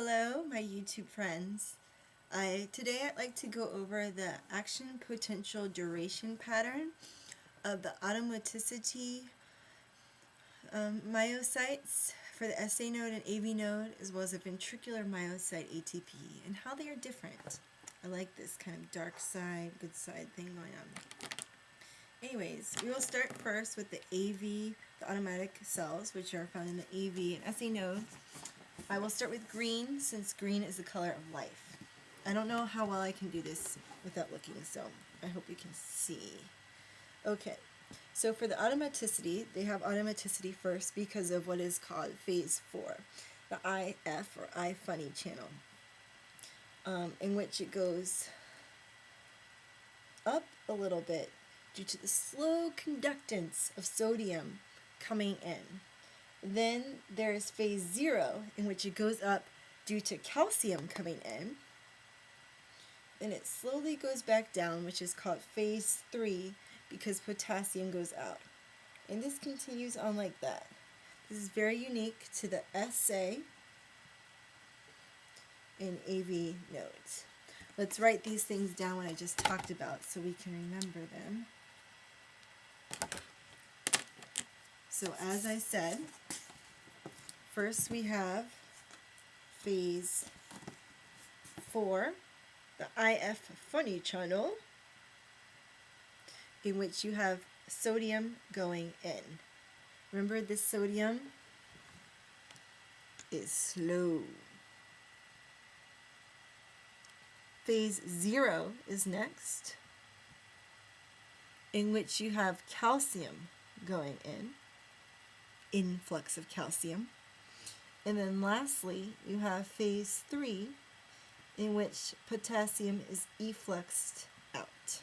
Hello, my YouTube friends. Today I'd like to go over the action potential duration pattern of the automaticity myocytes for the SA node and AV node, as well as the ventricular myocyte ATP, and how they are different. I like this kind of dark side, good side thing going on. Anyways, we will start first with the AV, the automatic cells, which are found in the AV and SA node. I will start with green, since green is the color of life. I don't know how well I can do this without looking, so I hope you can see. Okay, so for the automaticity, they have automaticity first because of what is called phase 4, the IF or I funny channel, in which it goes up a little bit due to the slow conductance of sodium coming in. Then there's phase 0, in which it goes up due to calcium coming in. Then it slowly goes back down, which is called phase 3, because potassium goes out. And this continues on like that. This is very unique to the SA and AV nodes. Let's write these things down what I just talked about so we can remember them. So as I said, first we have phase 4, the IF funny channel, in which you have sodium going in. Remember, this sodium is slow. Phase 0 is next, in which you have calcium going in, influx of calcium. And then lastly, you have phase 3, in which potassium is effluxed out.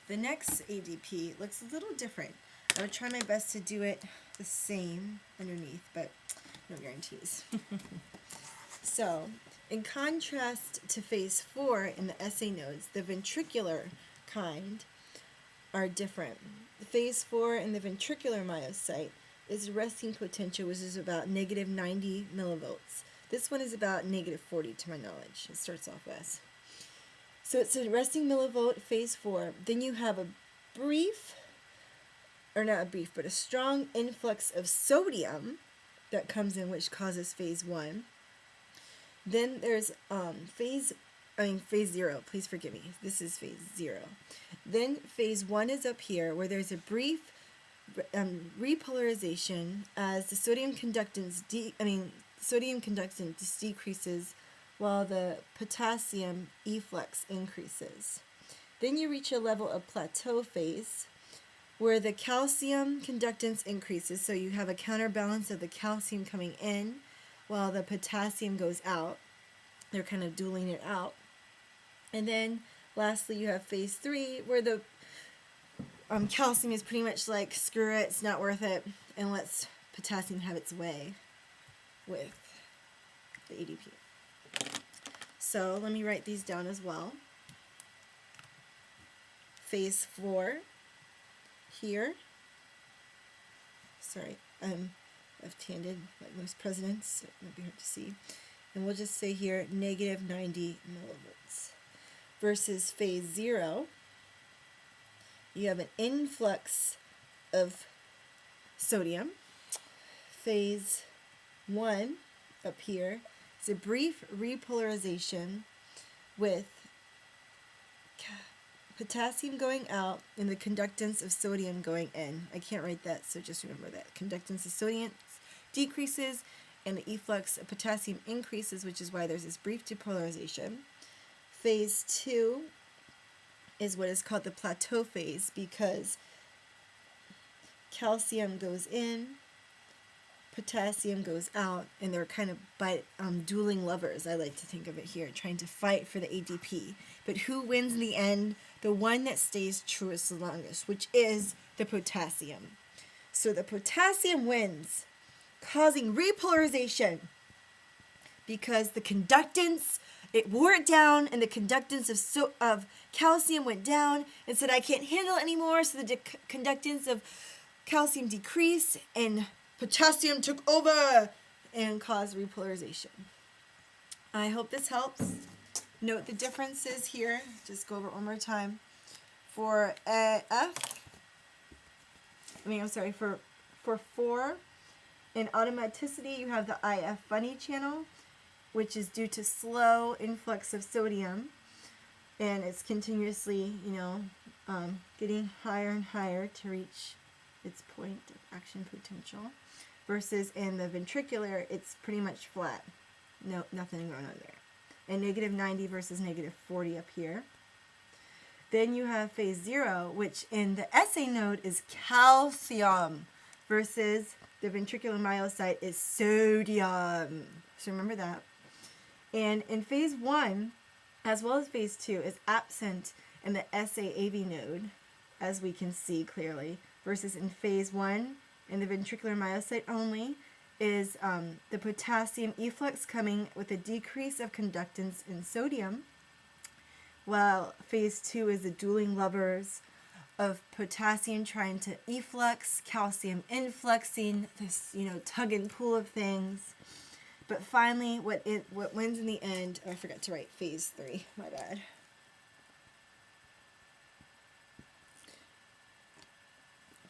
The next ADP looks a little different. I would try my best to do it the same underneath, but no guarantees. So, in contrast to phase 4 in the SA nodes, the ventricular kind are different. The phase 4 in the ventricular myocyte is resting potential, which is about negative 90 millivolts. This one is about negative 40 to my knowledge. It starts off as. So it's a resting millivolt phase 4. Then you have a brief, or not a brief, but a strong influx of sodium that comes in, which causes phase 1. Then there's phase 0, please forgive me. This is phase 0. Then phase 1 is up here, where there's a brief repolarization as the sodium conductance decreases while the potassium efflux increases. Then you reach a level of plateau phase where the calcium conductance increases, so you have a counterbalance of the calcium coming in while the potassium goes out. They're kind of dueling it out. And then lastly you have phase 3, where the calcium is pretty much like, screw it, it's not worth it, and lets potassium have its way with the ADP. So let me write these down as well. Phase 4 here. Sorry, I'm left-handed like most presidents, so it might be hard to see. And we'll just say here negative 90 millivolts. Versus phase 0, you have an influx of sodium. Phase 1 up here is a brief repolarization with potassium going out and the conductance of sodium going in. I can't write that, so just remember that. Conductance of sodium decreases and the efflux of potassium increases, which is why there's this brief depolarization. Phase 2 is what is called the plateau phase, because calcium goes in, potassium goes out, and they're kind of dueling lovers, I like to think of it here, trying to fight for the ADP. But who wins in the end? The one that stays truest the longest, which is the potassium. So the potassium wins, causing repolarization, because the conductance, it wore it down, and the conductance of calcium went down and said, I can't handle it anymore, so the conductance of calcium decreased, and potassium took over and caused repolarization. I hope this helps. Note the differences here. Just go over it one more time. For for 4, in automaticity, you have the IF funny channel, which is due to slow influx of sodium, and it's continuously, getting higher and higher to reach its point of action potential. Versus in the ventricular, it's pretty much flat. No, nothing going on there. And -90 versus -40 up here. Then you have phase 0, which in the SA node is calcium versus the ventricular myocyte is sodium. So remember that. And in phase 1, as well as phase 2, is absent in the SA-AV node, as we can see clearly, versus in phase 1, in the ventricular myocyte only, is the potassium efflux coming with a decrease of conductance in sodium, while phase 2 is the dueling lovers of potassium trying to efflux, calcium influxing, this tug and pull of things. But finally, what wins in the end, I forgot to write phase 3, my bad.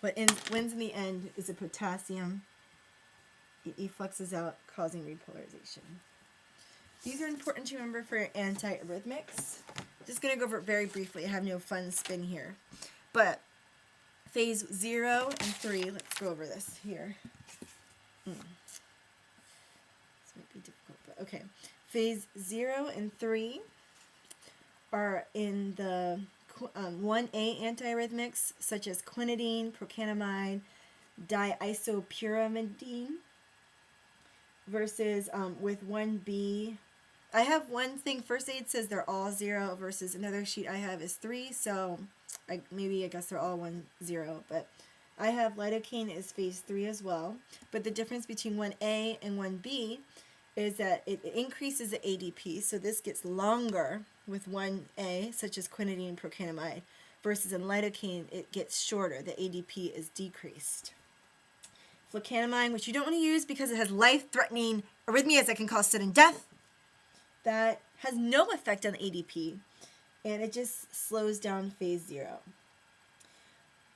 What wins in the end is the potassium. It effluxes out, causing repolarization. These are important to remember for your antiarrhythmics. Just going to go over it very briefly. I have no fun spin here. But phase 0 and 3, let's go over this here. This might be difficult, but okay. Phase 0 and 3 are in the 1A antiarrhythmics, such as quinidine, procainamide, diisopyramidine, versus with 1B. I have one thing, first aid says they're all 0 versus another sheet I have is 3, so I guess they're all 1-0, but I have lidocaine as phase 3 as well. But the difference between 1A and 1B is that it increases the ADP, so this gets longer with 1A, such as quinidine and procainamide, versus in lidocaine, it gets shorter. The ADP is decreased. Flecainamide, which you don't want to use because it has life-threatening arrhythmias that can cause sudden death, that has no effect on the ADP, and it just slows down phase 0.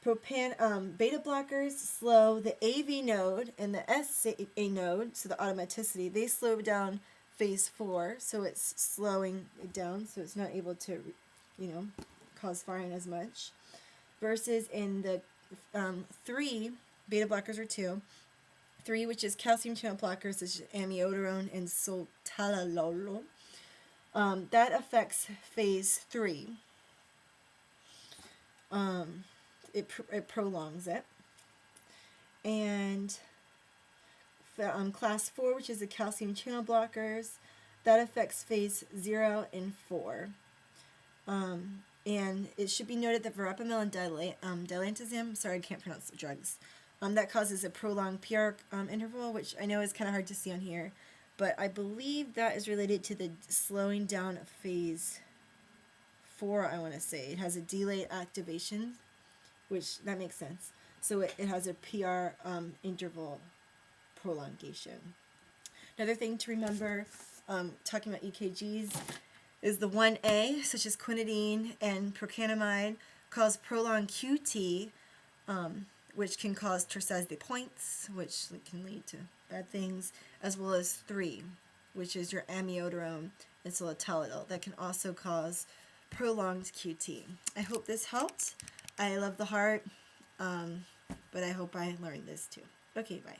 Beta blockers slow the AV node and the SA node, so the automaticity, they slow down phase 4, so it's slowing it down, so it's not able to, cause firing as much. Versus in the 3, beta blockers are 2. 3, which is calcium channel blockers, is amiodarone and sotalolol. That affects phase 3. It prolongs it. And class 4, which is the calcium channel blockers, that affects phase 0 and 4. And it should be noted that verapamil and dilantazim, sorry, I can't pronounce the drugs, that causes a prolonged PR interval, which I know is kind of hard to see on here, but I believe that is related to the slowing down of phase 4, I want to say. It has a delayed activation, which that makes sense. So it has a PR interval prolongation. Another thing to remember, talking about EKGs, is the 1A, such as quinidine and procainamide, cause prolonged QT, which can cause torsades de points, which can lead to bad things, as well as 3, which is your amiodarone and sotalolol, that can also cause prolonged QT. I hope this helped. I love the heart, but I hope I learned this too. Okay, bye.